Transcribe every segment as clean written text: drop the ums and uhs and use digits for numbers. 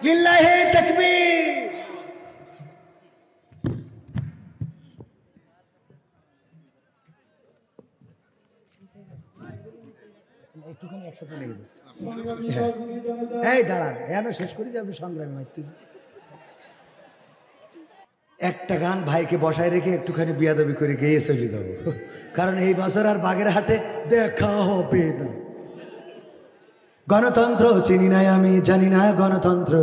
লিল্লাহি তাকবীর। একটুখানি একসাথে লেগে যাচ্ছে। এই দাঁড়ান, এখানে শেষ করি যে আপনি সংগ্রামী মারতেছি। একটা গান ভাইকে বসায় রেখে একটুখানি বিয়াদবি করে গেয়ে চলে যাবো, কারণ এই বছর আর বাগেরহাটে দেখা হবে না। গণতন্ত্র চিনি নাই আমি, জানি না গণতন্ত্র।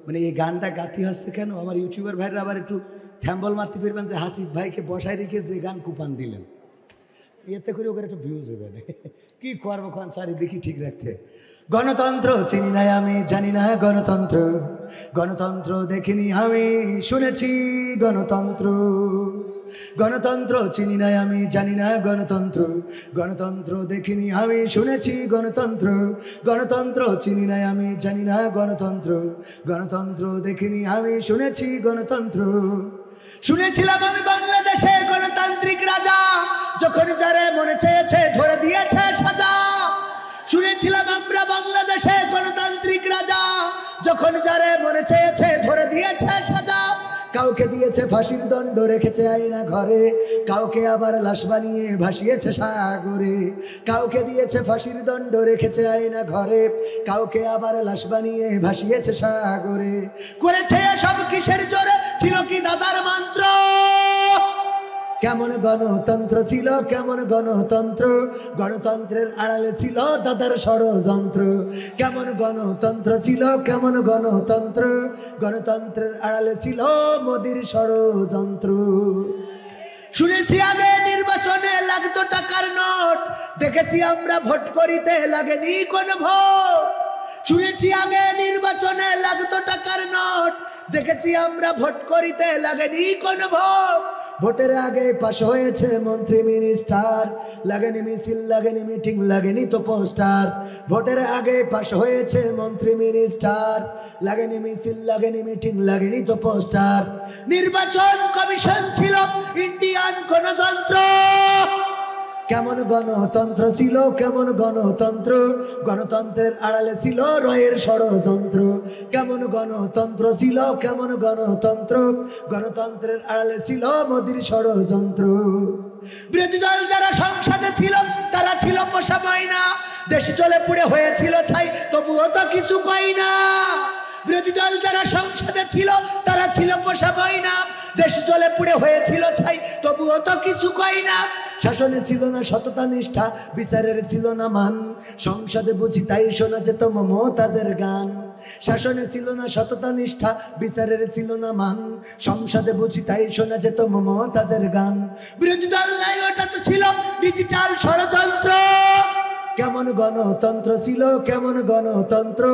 মানে এই গানটা গাতি হচ্ছে কেন? আমার ইউটিউবার ভাইরা আবার একটু থ্যাম্বল মারতে ফিরবেন যে হাসিফ ভাইকে বসায় রেখে যে গান কুপান দিলেন, এতে করে ওখানে একটু ভিউজ হবে না। কি করবো খান সারি দেখি ঠিক রাখতে। গণতন্ত্র চিনি নাই আমি, জানি না গণতন্ত্র। গণতন্ত্র দেখিনি আমি, শুনেছি গণতন্ত্র। গণতন্ত্র চিনি নাই আমি, জানি না গণতন্ত্র। গণতন্ত্র দেখিনি আমি, শুনেছি গণতন্ত্র। গণতন্ত্র চিনি নাই আমি, জানি না গণতন্ত্র। গণতন্ত্র দেখিনি আমি, শুনেছি গণতন্ত্র। শুনেছিলাম আমি বাংলাদেশের গণতান্ত্রিক রাজা, যখন যারে মনে চেয়েছে ধরে দিয়েছে সাজা। শুনেছিলাম আমরা বাংলাদেশের গণতান্ত্রিক রাজা, যখন যারে মনে চেয়েছে ধরে দিয়েছে সাজা। কাউকে দিয়েছে ফাঁসির দণ্ড, রেখেছে আয়না ঘরে, কাউকে আবার লাশ বানিয়ে ভাসিয়েছে সাগরে। কাউকে দিয়েছে ফাঁসির দণ্ড, রেখেছে আয়না ঘরে, কাউকে আবার লাশ বানিয়ে ভাসিয়েছে সাগরে। করেছে সব কিসের জোরে? ছিল কি দাদার মন্ত্র? কেমন গণতন্ত্র ছিল, কেমন গণতন্ত্র? গণতন্ত্রের আড়ালে ছিল দাদার ষড়যন্ত্র। কেমন গণতন্ত্র ছিল, কেমন গণতন্ত্র? গণতন্ত্রের আড়ালে ছিল মোদির ষড়যন্ত্র। শুনেছি আগে নির্বাচনে লাগতো টাকার নোট, দেখেছি আমরা ভোট করিতে লাগেনি কোন ভোট। শুনেছি আগে নির্বাচনে লাগতো টাকার নোট, দেখেছি আমরা ভোট করিতে লাগেনি কোন ভোট। ভোটের আগে পাশ হয়েছে মন্ত্রী মিনিস্টার, লাগেনি মিছিল, লাগেনি মিটিং, লাগেনি তো পোস্টার। ভোটের আগে পাশ হয়েছে মন্ত্রী মিনিস্টার, লাগেনি মিছিল, লাগেনি মিটিং, লাগেনি তো পোস্টার। নির্বাচন কমিশন ছিল ইন্ডিয়ান গণতন্ত্র। কেমন গণতন্ত্র ছিল, কেমন গণতন্ত্র? গণতন্ত্রের আড়ালে ছিল রয়ের ষড়যন্ত্র। কেমন গণতন্ত্র ছিল, কেমন গণতন্ত্র? গণতন্ত্রের আড়ালে ছিল মোদির ষড়যন্ত্র। বিরোধী দল যারা সংসদে ছিল তারা ছিল পোষা ময়না, দেশ চলে পুড়ে হয়েছিল ছাই, তবুও তো কিছু কই না। বিরোধী দল যারা সংসদে ছিল তারা ছিল পোষা ময়না, দেশ চলে পুড়ে হয়েছিল ছাই, তবুও তো কিছু কই না। শাসনে ছিল না সততা নিষ্ঠা, বিচারের ছিল না মান, সংসদে বুঝি তাই শোনা যেত মমতাজের গান। শাসনে ছিল না সততা নিষ্ঠা, বিচারের ছিল না মান, সংসদে বুঝি তাই শোনা যেত মমতাজের গান। বিরোধী দল নাই, ওটা তো ছিল ডিজিটাল ষড়যন্ত্র। কেমন গণতন্ত্র ছিল, কেমন গণতন্ত্র?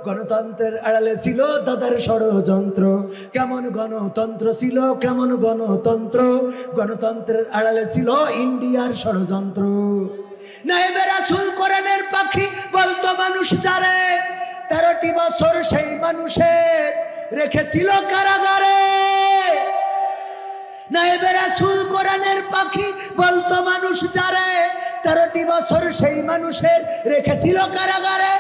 গণতন্ত্রের আড়ালে ছিল দাদার ষড়যন্ত্র। কেমন গণতন্ত্র ছিল, কেমন গণতন্ত্র? গণতন্ত্রের আড়ালে ছিল ইন্ডিয়ার ষড়যন্ত্র। নায়েবে রাসূল কোরআনের পাখি বলতো মানুষ যারে, 13টি বছর সেই মানুষের রেখেছিল কারাগারে। নায়েবে রাসূল কোরআনের পাখি বলতো মানুষ যারে, 13টি বছর সেই মানুষের রেখেছিল কারাগারে।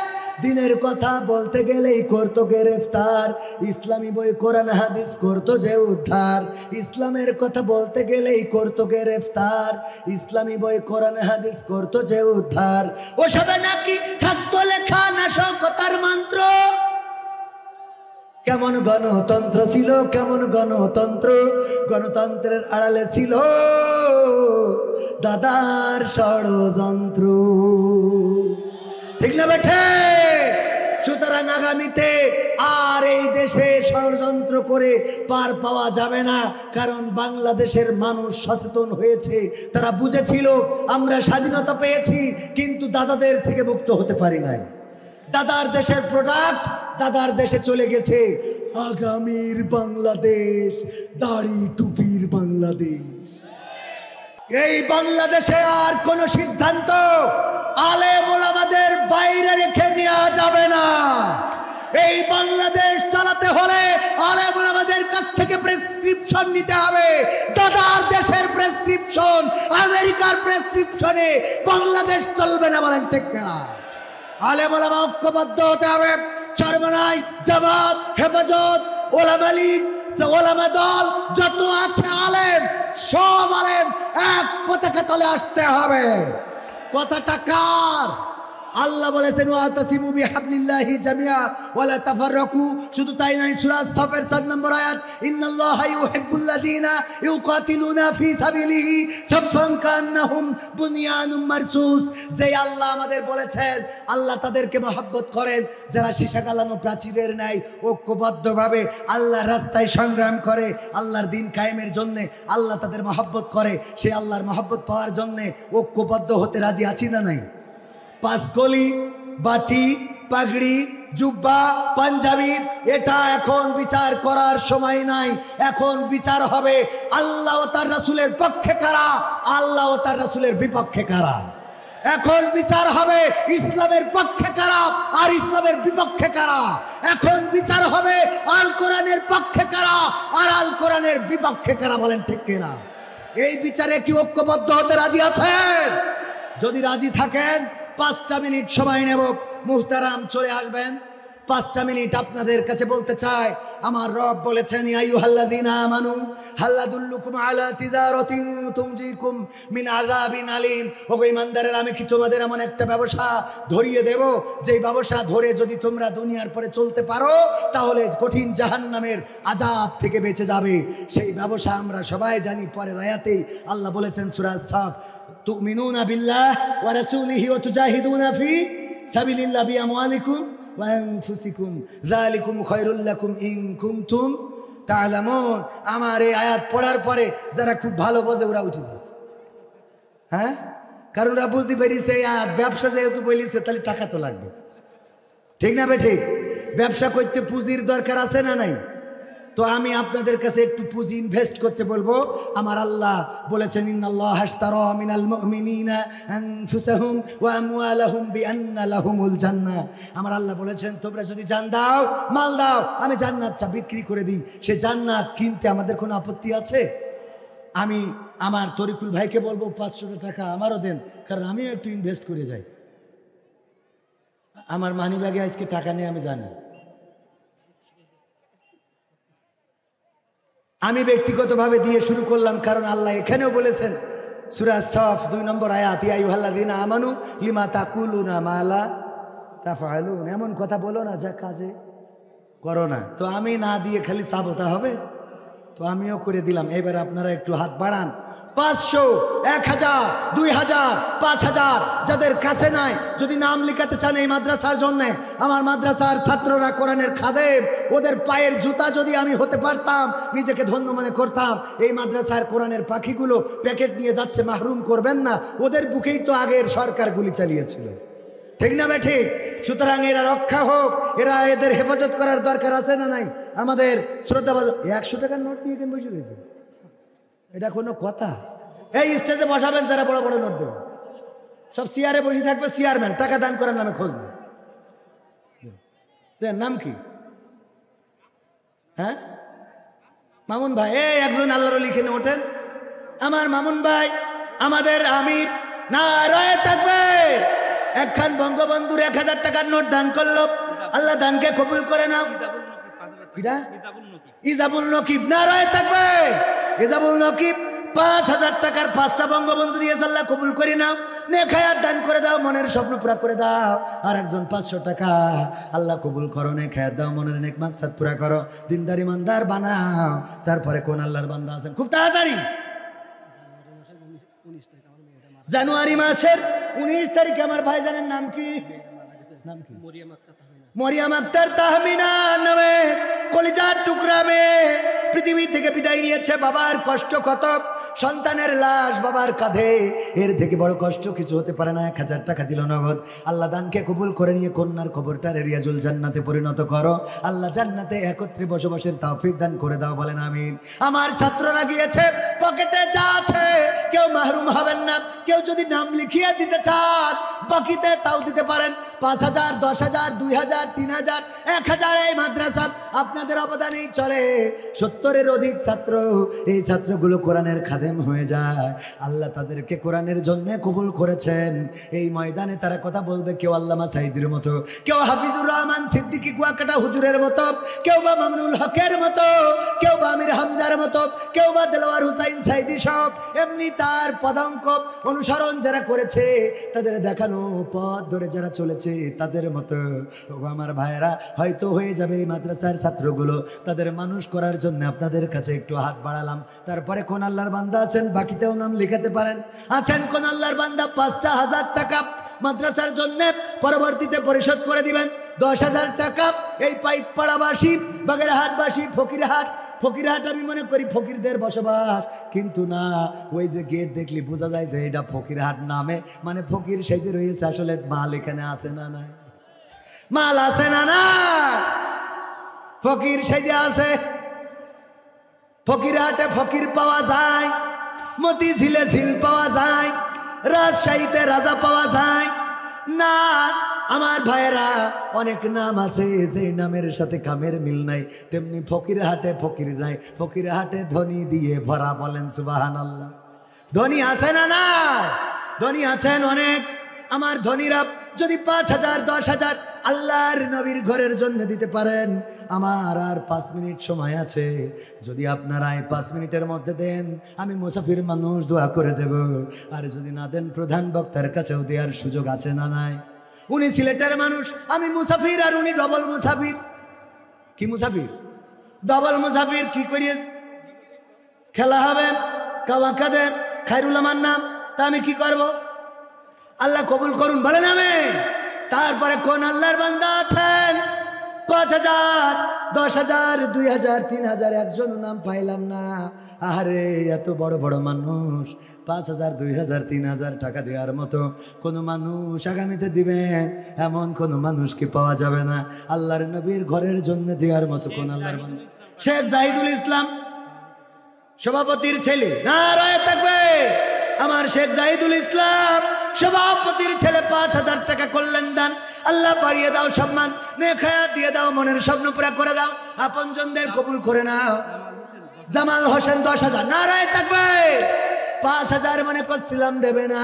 দিনের কথা বলতে গেলেই করতো গ্রেফতার, ইসলামী বই কোরআন হাদিস করতো যে উদ্ধার। ইসলামের কথা বলতে গেলেই করতো গ্রেফতার, ইসলামী বই কোরআন হাদিস করতো যে উদ্ধার। ওসবে নাকি থাকতো লেখা নাশকতার মন্ত্র। কেমন গণতন্ত্র ছিল, কেমন গণতন্ত্র? গণতন্ত্রের আড়ালে ছিল দাদার ষড়যন্ত্র। ঠিক না বেঠে? সুতরাং আগামীতে আর এই দেশে ষড়যন্ত্র করে পার পাওয়া যাবে না, কারণ বাংলাদেশের মানুষ সচেতন হয়েছে। তারা বুঝেছিল আমরা স্বাধীনতা পেয়েছি, কিন্তু দাদাদের থেকে মুক্ত হতে পারি নাই। দাদার দেশের প্রোডাক্ট দাদার দেশে চলে গেছে। আগামীর বাংলাদেশ দাড়ি টুপির বাংলাদেশ। এই বাংলাদেশে আর কোন সিদ্ধান্ত আলেম ওলামাদের বাইরে রেখে নেওয়া যাবে না। এই বাংলাদেশ চালাতে হলে আলেম ওলামাদের কাছ থেকে প্রেসক্রিপশন নিতে হবে। দাদার দেশের প্রেসক্রিপশন, আমেরিকার প্রেসক্রিপশনে বাংলাদেশ চলবে না। বলেন ঠিক না? আলেম ওলামা ঐক্যবদ্ধ হতে হবে, চরমনাই, জামাত, হেফাজত, ওলামা লীগ, ওলামা দল যত আছে আলেম, সব আলেম এক পতাকা তলে আসতে হবে। কথাটা কার? আল্লাহ বলেছেন ওয়াতাসিমু বিহাবলিল্লাহি জামিয়া ওয়ালা তাফাররাকু। শুধু তাই নয়, সূরা সাফের 4 নম্বর আয়াত, ইন্নাল্লাহা ইউহিব্বুল্লাযীনা ইউকাতিলুনা ফি সাবিলিহি সাফফান কান্নাহুম বুনিয়ানুম মারসুস। যে আল্লাহ আমাদের বলেছেন, আল্লাহ তাদেরকে মহব্বত করেন যারা সীসা গালানো প্রাচীরের ন্যায় ঐক্যবদ্ধভাবে আল্লাহর রাস্তায় সংগ্রাম করে, আল্লাহর দ্বীন কায়েমের জন্য আল্লাহ তাদের মহব্বত করে। সে আল্লাহর মহব্বত পাওয়ার জন্য ঐক্যবদ্ধ হতে রাজি আছি না নাই? পাঁচকলি, বাটি, পাগড়ি, জুব্বা, পাঞ্জাবি, এটা এখন বিচার করার সময় নাই। এখন বিচার হবে আল্লাহ ও তার রাসূলের পক্ষে কারা, আল্লাহ ও তার রাসূলের বিপক্ষে কারা। এখন বিচার হবে ইসলামের পক্ষে কারা আর ইসলামের বিপক্ষে কারা। এখন বিচার হবে আল কোরআনের পক্ষে কারা আর আল কোরআনের বিপক্ষে কারা। বলেন ঠিক কিনা? এই বিচারে কি ঐক্যবদ্ধ হতে রাজি আছেন? যদি রাজি থাকেন 5টা মিনিট সময় নেব। মুহতারাম চলে আসবেন। 5টা মিনিট আপনাদের কাছে বলতে চাই, আমার রব বলেছেন, ইয়া আইয়ুহাল্লাযীনা আমানু হাল আদুল্লুকুম আলা তিজারাতিন তুনজিকুম মিন আযাবিন আলীম। ওগো ঈমানদারেরা, আমি কি তোমাদের এমন একটা ব্যবসা ধরিয়ে দেব, যেই ব্যবসা ধরে যদি তোমরা দুনিয়ার পরে চলতে পারো তাহলে কঠিন জাহান্নামের আযাব থেকে বেঁচে যাবে। সেই ব্যবসা আমরা সবাই জানি। পরের আয়াতেই আল্লাহ বলেছেন সূরা সাফ, তুমিনুনা বিল্লাহ ওয়া রাসূলিহি ওয়া তুজাহিদুনা ফি সাবিলিল্লাহি বিআমওয়ালিকুম ওয়া আনফুসিকুম যালিকুম খায়রুল লাকুম ইন কুনতুম তা'লামুন। আমার এই আয়াত পড়ার পরে যারা খুব ভালো বোঝে ওরা উঠে যাচ্ছে। হ্যাঁ, কারণ ওরা বুঝতে পেরেছে এই আয়াত ব্যবসা যেহেতু বলেছে তাহলে টাকা তো লাগবে। ঠিক না বেঠিক? ব্যবসা করতে পুঁজির দরকার আছে না নাই? তো আমি আপনাদের কাছে একটু পুঁজি ইনভেস্ট করতে বলবো। আমার আল্লাহ বলেছেন, ইন্নাল্লাহা আশতারা মিনাল মুমিনিনা আনফুসাহুম ওয়া আমওয়ালাহুম বিআন্না লাহুমুল জান্নাহ। আমার আল্লাহ বলেছেন, তোমরা যদি জান দাও, মাল দাও, আমি জান্নাতটা বিক্রি করে দিই। সে জান্নাত কিনতে আমাদের কোনো আপত্তি আছে? আমি আমার তরিকুল ভাইকে বলবো 500 টাকা আমারও দেন, কারণ আমিও একটু ইনভেস্ট করে যাই। আমার মানিব্যাগে আজকে টাকা নেই, আমি জানি। আমি ব্যক্তিগতভাবে দিয়ে শুরু করলাম, কারণ আল্লাহ এখানেও বলেছেন সূরা সাফ 2 নম্বর আয়াত, ইয়া আইয়ুহাল্লাযীনা আমানু লিমা তাকুলুনা মা লা তাফআলুন। এমন কথা বলো না যা কাজে করো না। তো আমি না দিয়ে খালি চাবতা হবে? তো আমিও করে দিলাম। এবার আপনারা একটু হাত বাড়ান। 500, 1000, 2000, 5000 যাদের কাছে নাই, যদি নাম লিখাতে চান এই মাদ্রাসার জন্য, আমার মাদ্রাসার ছাত্ররা কোরআনের খাদেম, ওদের পায়ের জুতা যদি আমি হতে পারতাম নিজেকে ধন্য মনে করতাম। এই মাদ্রাসার কোরআনের পাখিগুলো প্যাকেট নিয়ে যাচ্ছে, মাহরুম করবেন না। ওদের বুকেই তো আগের সরকার গুলি চালিয়েছিল। ঠিক না ঠিক? সুতরাং এরা রক্ষা হোক, এদের হেফাজত করার দরকার আছে না নাই? আমাদের শ্রদ্ধাভাজন 100 টাকার নোট নিয়ে কেন বসে রয়েছে? এটা কোনো কথা? এই স্টেজে বসাবেন যারা বড় বড় নোট দেবেন, সব চেয়ারে বসে থাকবে চেয়ারম্যান, টাকা দান করার নামে খোঁজ নেই। নাম কি? হ্যাঁ, মামুন ভাই। এই একজন আল্লাহর লিখে ওঠেন। আমার মামুন ভাই, আমাদের আমির, নারায়ে তাকবীর। একখান বঙ্গবন্ধুর 1000 টাকার নোট দান করলো। আল্লাহ দানকে কবুল করে নাও। ইজাবুল নকিব, নারায়ে তাকবীর। ইজাবুল নকিব 5000 টাকার 5টা বঙ্গবন্ধু দিয়েছে, আল্লাহ কবুল করে নাও। নেক হায়াত দান করে দাও, মনের স্বপ্ন পুরা করে দাও। আর একজন 500 টাকা, আল্লাহ কবুল করো, নেক হায়াত দাও, মনের নেক মাকসাদ পুরা করো, দিনদার ইমানদার বানাও। তারপরে কোন আল্লাহর বান্দা আছেন খুব তাড়াতাড়ি? জানুয়ারি মাসের 19 তারিখে আমার ভাইজানের নাম কি? মরিয়াম আক্তার তাহমিনা নামে কলিজার টুকরা মেয়ে পৃথিবী থেকে বিদায় নিয়েছে। বাবার কষ্ট কত, সন্তানের লাশ বাবার কাঁধে, এর থেকে বড় কষ্ট কিছু হতে পারে না। 1000 টাকা দিল নগদ। আল্লাহ দানকে কবুল করে নিয়ে কন্যার কবরটা রিয়াজুল জান্নাতে পরিণত করো। আল্লাহ জান্নাতে একত্রে বসবাসের তৌফিক দান করে দাও, বলেন আমিন। আমার ছাত্ররা গিয়েছে, পকেটে যা আছে কেউ মাহরুম হবেন না। কেউ যদি নাম লিখিয়ে দিতে চান বাকিতে তাও দিতে পারেন। 5000, 10000, 2000, 3000, 1000 এই মাদ্রাসা আপনাদের অবদানেই চলে। 70-এর অধিক ছাত্র, এই ছাত্রগুলো কোরআনের খাদেম কায়েম হয়ে যায়। আল্লাহ তাদেরকে কোরআনের জন্য কবুল করেছেন। এই ময়দানে তারা কথা বলবে, কেউ আল্লামা সাইদির মতো, কেউ হাফিজুর রহমান সিদ্দিকী কুয়াকাটা হুজুরের মতো, কেউ বা মামুনুল হকের মতো, কেউ বা আমির হামজার মতো, কেউ বা দেলোয়ার হুসাইন সাইদি সব এমনি তার পদাঙ্ক অনুসরণ যারা করেছে, তাদের দেখানো পথ ধরে যারা চলেছে তাদের মতো আমার ভাইয়েরা হয়তো হয়ে যাবে এই মাদ্রাসার ছাত্রগুলো। তাদের মানুষ করার জন্য আপনাদের কাছে একটু হাত বাড়ালাম। তারপরে কোন আল্লাহর বান্দা আছেন বাকিতেও নাম লিখাতে পারেন? আছেন কোন আল্লাহর বান্দা 5,000 টাকা মাদ্রাসার জন্য পরবর্তীতে পরিশোধ করে দিবেন? 10,000 টাকা এই পাইকপাড়াবাসী, বাগেরহাটবাসী, ফকিরহাট আমি মনে করি ফকিরদের বসবাস, কিন্তু না, ওই যে গেট দেখলি বোঝা যায় যে এটা ফকিরহাট নামে, মানে ফকির সেজে রয়েছে, আসলে মাল এখানে আছে না নাই? মাল আছে না না? ফকির সেজে আছে। ফকিরহাটে ফকির পাওয়া যায়, মতিঝিলে ঝিল পাওয়া যায়, রাজশাহীতে রাজা পাওয়া যায় না। আমার ভাইয়েরা অনেক নাম আছে যে নামের সাথে কামের মিল নাই, তেমনি ফকিরহাটে ফকির নাই, ফকিরহাটে ধনী দিয়ে ভরা। বলেন সুবহানাল্লাহ। ধনী আছে না না? ধনী আছেন অনেক। আমার ধনীরা যদি 5,000 10,000 আল্লাহর নবীর ঘরের জন্য দিতে পারেন, আমার আর 5 মিনিট সময় আছে, যদি আপনারা এই 5 মিনিটের মধ্যে দেন, আমি মুসাফির মানুষ দোয়া করে দেব। আর যদি না দেন, প্রধান বক্তার কাছেও দেওয়ার সুযোগ আছে না নাই? উনি সিলেটের মানুষ, আমি মুসাফির, আর উনি ডবল মুসাফির। কি মুসাফির? ডবল মুসাফির। কি করিয়ে খেলা হবে? কাওয়াকাদের খায়রুল আমার নাম, তা আমি কি করব? আল্লাহ কবুল করুন, বলেন আমিন। তারপরে কোন আল্লাহর বান্দা আছেন 5,000 10,000 2,000 3,000 একজন নাম পাইলাম না? আরে এত বড় বড় মানুষ, 5,000 2,000 3,000 টাকা দেওয়ার মতো কোন মানুষ আগামীতে দিবেন এমন কোন মানুষ কি পাওয়া যাবে না? আল্লাহর নবীর ঘরের জন্য দেওয়ার মতো কোন আল্লাহর বান্দা? শেখ জাহিদুল ইসলাম সভাপতির ছেলে, নারায়ে তাকবীর। আমার শেখ জাহিদুল ইসলাম সভাপতির ছেলে 5,000 টাকা করলেন দান। আল্লাহ বাড়িয়ে দাও সম্মান, নেখায়াত দিয়ে দাও, মনের স্বপ্ন পুরা করে দাও, আপনজনদের কবুল করে নাও। জামাল হোসেন 10,000, নারায়ে তাকবীর। 5,000 মনে করছিলাম দেবে না,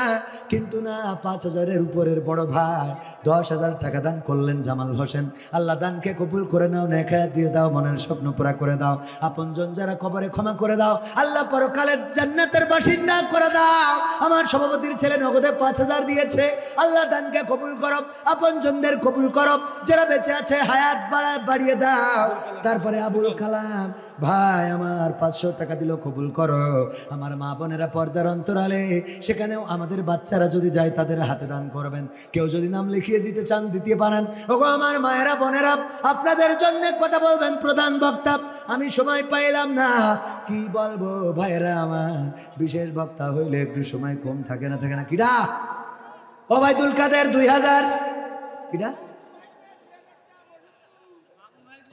কিন্তু না, 5,000-এর উপরের বড় ভাই 10,000 টাকা দান করলেন জামাল হোসেন। আল্লাহ দানকে কবুল করে নাও, নেখায়াত দিয়ে দাও, মনের স্বপ্ন পুরা করে দাও, আপনজন যারা কবরে ক্ষমা করে দাও, আল্লাহ পরকালের জান্নাতের বাসিন্দা করে দাও। আমার সভাপতির ছেলে নগদে 5,000 দিয়েছে, আল্লাহ দানকে কবুল করো, আপনজনদের কবুল করো, যারা বেঁচে আছে হায়াত বাড়িয়ে দাও। তারপরে আবুল কালাম ভাই আমার 500 টাকা দিল, কবুল করো। আমার মা বোনেরা পর্দার অন্তরালে, সেখানেও আমাদের বাচ্চারা যদি যায় তাদের হাতে দান করবেন। কেউ যদি নাম লিখিয়ে দিতে চান দিতে পারেন। ওগো আমার মায়েরা বোনেরা, আপনাদের জন্য কথা বলবেন প্রধান বক্তা, আমি সময় পাইলাম না, কি বলবো ভাইরা আমার, বিশেষ বক্তা হইলে একটু সময় কম থাকে না? থাকে না? কিডা? ওবায়দুল কাদের 2,000। কিডা?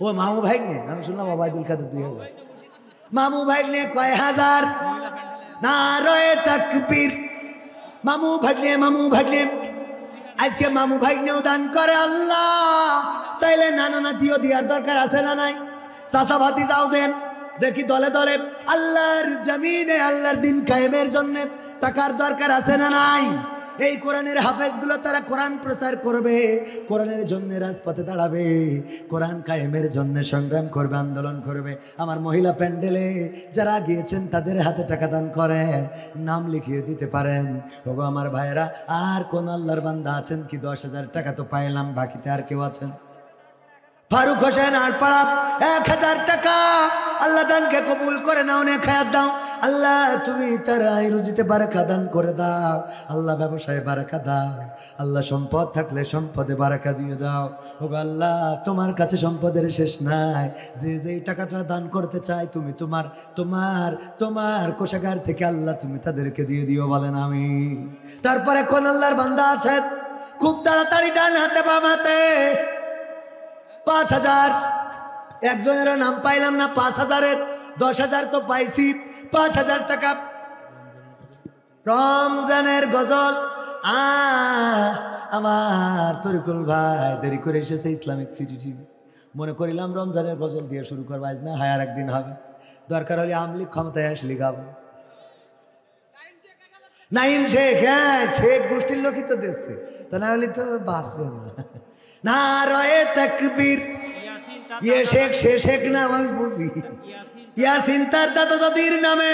ও মামু ভাই নে, আমি শুনলাম ওবায়দুল কাদের 2,000। মামু ভাই নে কয় হাজার? নারায়ে তাকবীর। মামু ভাগ্নে আজকে মামু ভাগ্নেও দান করে আল্লাহ, তাইলে নানা নাতিও দিয়ার দরকার আছে না নাই? চাচা ভাতিজাও দেন, দেখি দলে দলে আল্লাহর জমিনে আল্লাহর দিন কায়েমের জন্য টাকার দরকার আছে না নাই? এই কোরআনের হাফেজগুলো তারা কোরআন প্রচার করবে, কোরআনের জন্য রাজপথে দাঁড়াবে, কোরআন কায়েমের জন্য সংগ্রাম করবে, আন্দোলন করবে। আমার মহিলা প্যান্ডেলে যারা গিয়েছেন তাদের হাতে টাকা দান করেন, নাম লিখিয়ে দিতে পারেন। ওগো আমার ভাইয়েরা, আর কোন আল্লাহর বান্দা আছেন কি? 10,000 টাকা তো পাইলাম, বাকিতে আর কেউ আছেন? ফারুক হোসেন আটপাড়া 1,000 টাকা, আল্লাহ দানকে কবুল করে নাও, নেখায়াত দাও। আল্লাহ তুমি তার আয় রুজিতে বারাকা দান করে দাও, আল্লাহ ব্যবসায় বারাকা দাও, আল্লাহ সম্পদ থাকলে সম্পদে বারাকা দিয়ে দাও। ওগো আল্লাহ, তোমার কাছে সম্পদের শেষ নাই, যে যেই টাকাটা দান করতে চায় তুমি তোমার তোমার তোমার কোষাগার থেকে আল্লাহ তুমি তাদেরকে দিয়ে দিও, বলেন আমি। তারপরে কোন আল্লাহর বান্দা আছে খুব তাড়াতাড়ি ডান হাতে বাম হাতে 5,000, একজনেরও নাম পাইলাম না 5,000-এর, 10,000 তো পাইছি, 5,000 টাকা রমজানের গজল। আমার তরিকুল ভাই দেরি করে এসেছে ইসলামিক সিটি টিভি, মনে করিলাম রমজানের গজল দিয়ে শুরু করবো, আজ না হয় আর একদিন হবে, দরকার হলে আমলিগ ক্ষমতায় আসলে গাবো। নাইম শেখ, হ্যাঁ শেখ গোষ্ঠীর লোকই তো দেখছে, তা না হলে তো বাঁচবে না। নারায়ে তাকবীর। ইয়ে শেখ সে শেখ না, আমি বুঝি। ইয়াসিন তার দাদা দাদির নামে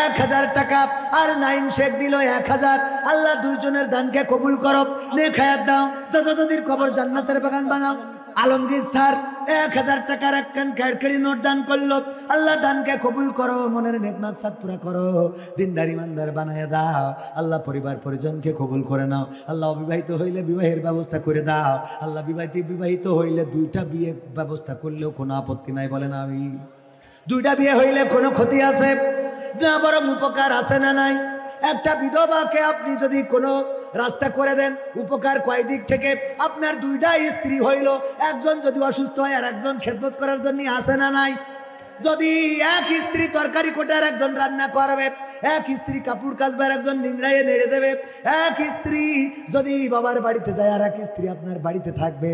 1000 টাকা, আর নাইম শেখ দিল 1000। আল্লাহ দুইজনের দানকে কবুল করো, নেক হায়াত দাও, দাদা দাদির কবর জান্নাতের বাগান বানাও। আলমগীর স্যার 1000 টাকার একখান ক্যাড়কেড়ি নোট দান করলো, আল্লাহ দানকে কবুল করো, মনের নেকনাত সাত পুরা করো, দিনদার ইমানদার বানায় দাও। আল্লাহ পরিবার পরিজনকে কবুল করে নাও। আল্লাহ অবিবাহিত হইলে বিবাহের ব্যবস্থা করে দাও। আল্লাহ বিবাহিত হইলে 2টা বিয়ে ব্যবস্থা করলেও কোনো আপত্তি নাই, বলেন আমি। 2টা বিয়ে হইলে কোনো ক্ষতি আছে না, বরং উপকার আছে না নাই? একটা বিধবাকে আপনি যদি কোনো রাস্তা করে দেন, উপকার কয় দিক থেকে? আপনার 2টা স্ত্রী হইল, একজন যদি অসুস্থ হয় আর একজন খেদমত করার জন্য আসে না নাই? যদি এক স্ত্রী তরকারি কোটে আর একজন রান্না করবে, এক স্ত্রী কাপড় কাচবে আর একজন নিংড়াইয়ে নেড়ে দেবে, এক স্ত্রী যদি বাবার বাড়িতে যায় আর এক স্ত্রী আপনার বাড়িতে থাকবে।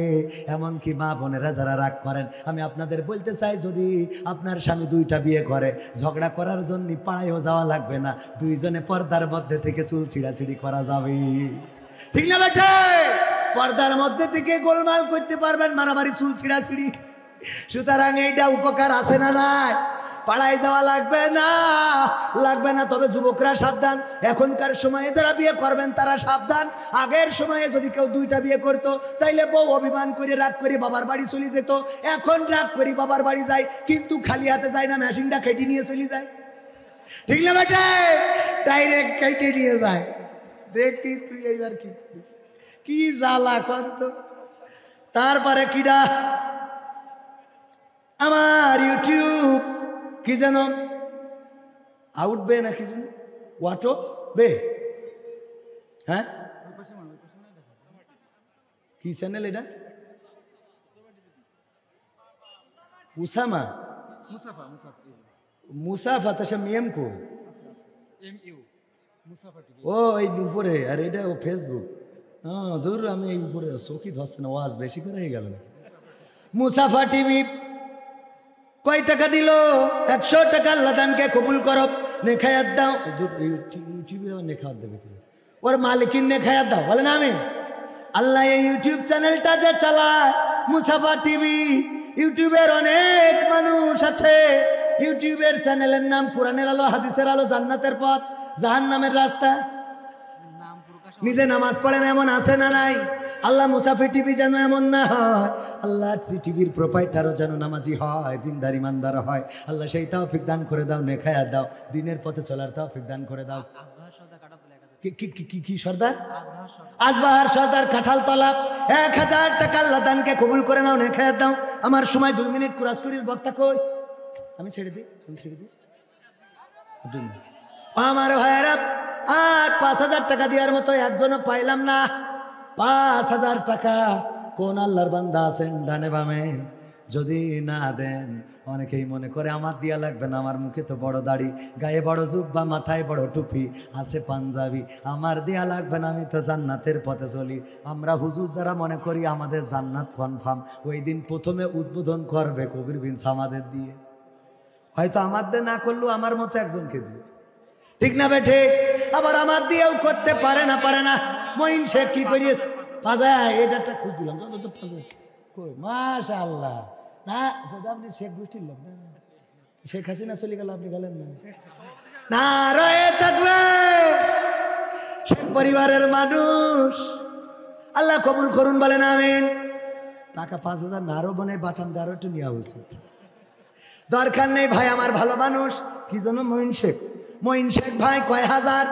এমনকি মা বোনেরা যারা রাগ করেন, আমি আপনাদের বলতে চাই, যদি আপনার স্বামী 2টা বিয়ে করে, ঝগড়া করার জন্য পাড়ায়ও যাওয়া লাগবে না, দুইজনে পর্দার মধ্যে থেকে চুল ছিঁড়াছিঁড়ি করা যাবে, ঠিক না বেটা? পর্দার মধ্যে থেকে গোলমাল করতে পারবেন, মারামারি চুল ছিঁড়াছিঁড়ি। সুতরাং এইটা উপকার আছে না নাই? পাড়ায় যাওয়া লাগবে না, লাগবে না। তবে যুবকরা সাবধান, এখনকার সময়ে যারা বিয়ে করবেন তারা সাবধান। আগের সময়ে যদি কেউ 2টা বিয়ে করতো, তাইলে বউ অভিমান করে রাগ করে বাবার বাড়ি চলে যেত। এখন রাগ করি বাবার বাড়ি যায়, কিন্তু খালি হাতে যায় না, মেশিনটা কেটে নিয়ে চলে যায়, ঠিক না বেটা? ডাইরেক্ট কেটে নিয়ে যায়। দেখি তুই এইবার কি জ্বালা কত। তারপরে কিডা আমার ইউটিউব কি যেন আউট বে না কি যেন ওয়াটো বে, হ্যাঁ কি চ্যানেল এটা? উসামা মুসাফা, তো সে মেম কো ও এই উপরে, আর এটা ও ফেসবুক। হ্যাঁ ধর, আমি এই উপরে চোখই ধরছে না, ওয়াজ বেশি করে হয়ে গেল। মুসাফা টিভি কয় টাকা দিল? 100 টাকা। আল্লাহ দানকে কবুল করো, নেখায়াত দাও। ইউটিউবে নেখায়াত দেবে কি? ওর মালিকিন নেখায়াত দাও, বলে না আমি। আল্লাহ এই ইউটিউব চ্যানেলটা যে চালায় মুসাফা টিভি, ইউটিউবের অনেক মানুষ আছে। ইউটিউবের চ্যানেলের নাম কোরআনের আলো, হাদিসের আলো, জান্নাতের পথ, জাহান্নামের রাস্তা। নিজে নামাজ পড়েন এমন আছে না নাই? আল্লাহ মুসাফির টিভি যেন এমন না হয়, আল্লাহ টিভির প্রোপাইটারও যেন নামাজি হয়, দিনদার ইমানদার হয়। আল্লাহ সেই তৌফিক দান করে দাও, নেখায়াত দাও, দিনের পথে চলার তৌফিক দান করে দাও। কি সর্দার? আজবাহার সর্দার কাঁঠালতলা 1000 টাকা। আল্লাহ দানকে কবুল করে নাও, নেখায়াত দাও। আমার সময় 2 মিনিট কুরাস করিস, বক্তা কই? আমি ছেড়ে দিই। আমার ভাইয়েরা, আর 5000 টাকা দেওয়ার মতো একজনও পাইলাম না। 5000 টাকা কোন আল্লাহর বান্দা আছেন ডানে বামে? যদি না দেন, অনেকেই মনে করে আমার দিয়া লাগবে না, আমার মুখে তো বড় দাড়ি, গায়ে বড় জুব্বা, মাথায় বড় টুপি, আছে পাঞ্জাবি, আমার দেয়া লাগবে না, আমি তো জান্নাতের পথে চলি। আমরা হুজুর যারা মনে করি আমাদের জান্নাত কনফার্ম, ওই দিন প্রথমে উদ্বোধন করবে কবির বিন সামাদের দিয়ে, হয়তো আমাদের না করলেও আমার মতো একজনকে দিয়ে, ঠিক না বেঠে? আবার আমার দিয়েও করতে পারে না। মঈন শেখ কি করিস পাজায়, এটা খুঁজছিলাম তো পাজায় কই, মাশাআল্লাহ। না আপনি শেখ গোষ্ঠীর লোক না, শেখ হাসিনা চলে গেল, আপনি গেলেন না। নারায়ে তাকবীর, শেখ পরিবারের মানুষ, আল্লাহ কবুল করুন, বলেন আমিন। টাকা 5000 নারো বনে বাটাম দিয়ে আরো একটু নেওয়া উচিত, দরকার নেই ভাই, আমার ভালো মানুষ। কি জন্য? মঈন শেখ ভাই কয় হাজার?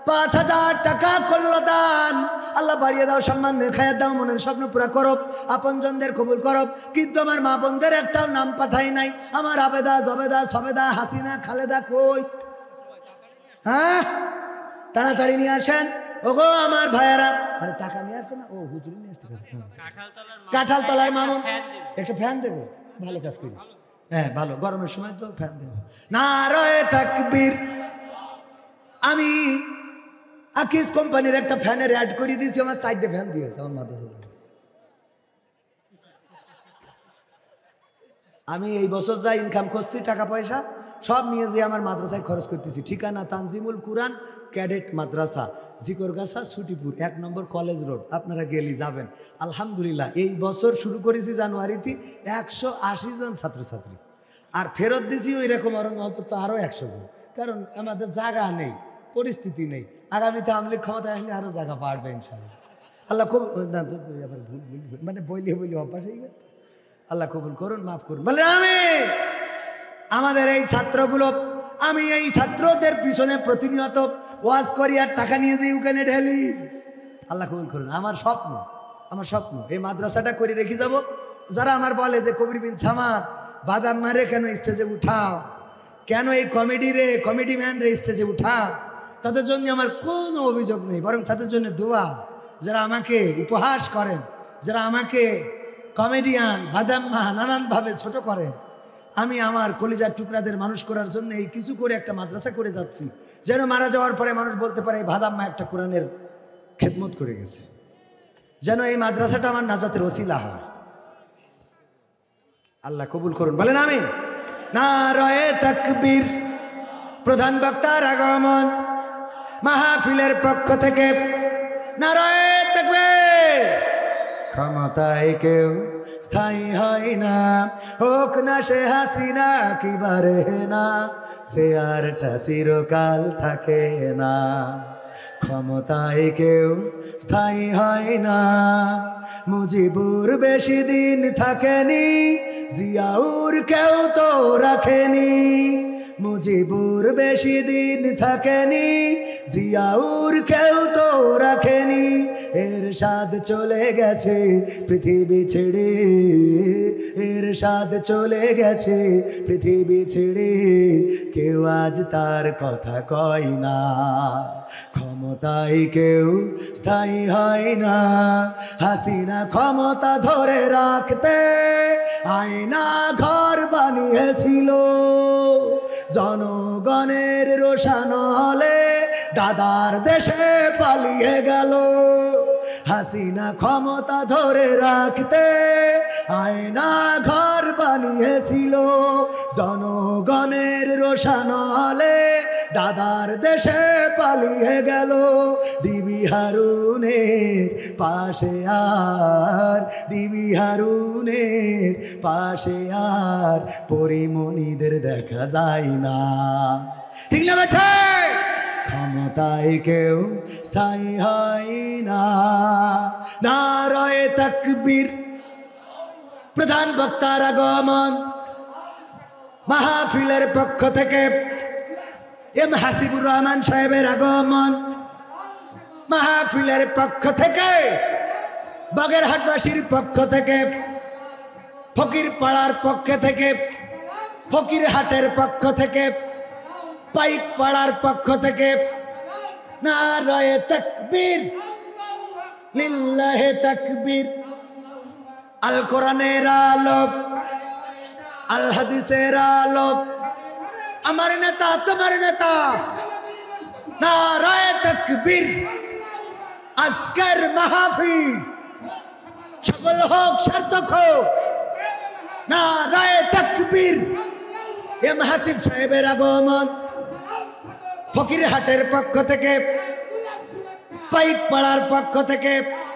5000 টাকা করলো দান। আল্লাহ বাড়িয়ে দাও, সম্মান দেখায় দাও, মনের স্বপ্ন পুরা করো, আপনজনদের কবুল করো। কিন্তু আমার মা বোনদের একটাও নাম পাঠাই নাই। আমার আবেদা, জবেদা, সবেদা, হাসিনা, খালেদা কই? হ্যাঁ তাড়াতাড়ি নিয়ে আসেন ওগো আমার ভাইয়েরা। আরে টাকা নিয়ে আসবে না? ও হুজুরি নিয়ে আসতে কাঁঠালতলার মামুন একটা ফ্যান দেবো, ভালো কাজ করি। হ্যাঁ ভালো, গরমের সময় তো ফ্যান দেবো। নারায়ে তাকবীর। আমি আকিস কোম্পানির একটা ফ্যানের অ্যাড করে দিয়েছি, আমার সাইডে ফ্যান দিয়েছে আমার মাথা। আমি এই বছর যা ইনকাম করছি টাকা পয়সা সব নিয়ে যেয়ে আমার মাদ্রাসায় খরচ করতেছি। ঠিকানা তানজিমুল কুরআন ক্যাডেট মাদ্রাসা, জিকরগাছা, সুটিপুর, 1 নম্বর কলেজ রোড। আপনারা গেলি যাবেন। আলহামদুলিল্লাহ এই বছর শুরু করেছি জানুয়ারিতে 180 জন ছাত্রছাত্রী, আর ফেরত দিছি ওই রকম অন্তত আরও 100 জন। কারণ আমাদের জায়গা নেই, পরিস্থিতি নেই। আগামীতে আওয়ামী লীগ ক্ষমতা আসলে আরও জায়গা বাড়বে ইনশাআল্লাহ। আল্লাহ কবুল আবার মানে বইলে অভ্যাস হয়ে গেছে। আল্লাহ কবুল করুন, মাফ করুন, বলে আমি আমাদের এই ছাত্রগুলো, আমি এই ছাত্রদের পিছনে প্রতিনিয়ত ওয়াজ করি আর টাকা নিয়ে যাই ওখানে ঢেলি। আল্লাহ কবুল করুন। আমার স্বপ্ন এই মাদ্রাসাটা করে রেখে যাব। যারা আমার বলে যে কবির বিন সামাদ বাদাম মারে কেন স্টেজে উঠাও, কেন এই কমেডি ম্যান রে স্টেজে উঠাও, তাদের জন্য আমার কোনো অভিযোগ নেই, বরং তাদের জন্য দোয়া। যারা আমাকে উপহাস করেন, যারা আমাকে কমেডিয়ান বাদাম্মা নানানভাবে ছোট করেন, আমি আমার কলিজার টুকরাদের মানুষ করার জন্য এই কিছু করে একটা মাদ্রাসা করে যাচ্ছি, যেন মারা যাওয়ার পরে মানুষ বলতে পারে এই বাদাম্মা একটা কোরআনের খেদমত করে গেছে, যেন এই মাদ্রাসাটা আমার নাজাতের ওসিলা হয়। আল্লাহ কবুল করুন, বলেন আমিন। নারায়ে তাকবীর। প্রধান বক্তার আগমন, মাহফিলের পক্ষ থেকে নারায়ে তাকবীর। ক্ষমতায় কেউ স্থায়ী হয় না, হোক না সে হাসিনা কি বারে না, সে আরটা চিরকাল থাকে না। ক্ষমতায় কেউ স্থায়ী হয় না, মুজিবুর বেশি দিন থাকেনি, জিয়াউর কেউ তো রাখেনি। মুজিবুর বেশি দিন থাকেনি, জিয়াউর কেউ তো রাখেনি। এরশাদ চলে গেছে পৃথিবী ছেড়ে, এরশাদ চলে গেছে পৃথিবী ছেড়ে, কেউ আজ তার কথা কয় না। ক্ষমতায় কেউ স্থায়ী হয় না, হাসিনা ক্ষমতা ধরে রাখতে আয়না ঘর বানিয়েছিল, জনগণের রোশান হলে দাদার দেশে পালিয়ে গেল। হাসিনা ক্ষমতা ধরে রাখতে আয়না ঘর বানিয়েছিল, জনগণের রোশান হলে দাদার দেশে পালিয়ে গেল। ডিবি হারুনের পাশে আর, ডিবি হারুনের পাশে আর পরিমণিদের দেখা যায় না। ঠিক না বেঠে? ক্ষমতায় কেউ স্থায়ী হয় না। নারায়ে তাকবীর। প্রধান বক্তার আগমন, মাহফিলের পক্ষ থেকে এম হাসিবুর রহমান সাহেবের আগমন, মাহফিলের পক্ষ থেকে, বাগেরহাটবাসীর পক্ষ থেকে, ফকির পাড়ার পক্ষ থেকে, ফকির হাটের পক্ষ থেকে, পাইক পাড়ার পক্ষ থেকে নারায়ে তাকবীর, লিল্লাহে তাকবীর। আল কোরআনের আলো, আল হাদিসের আলো, আমার নেতা তোমার নেতা, নারায়ে তাকবীর। আজকের মাহফিল সফল হোক, সার্থক হোক, নারায়ে তাকবীর। এম হাসিব সাহেবের আগমন, ফকিরহাটের পক্ষ থেকে, পাইক পাড়ার পক্ষ থেকে,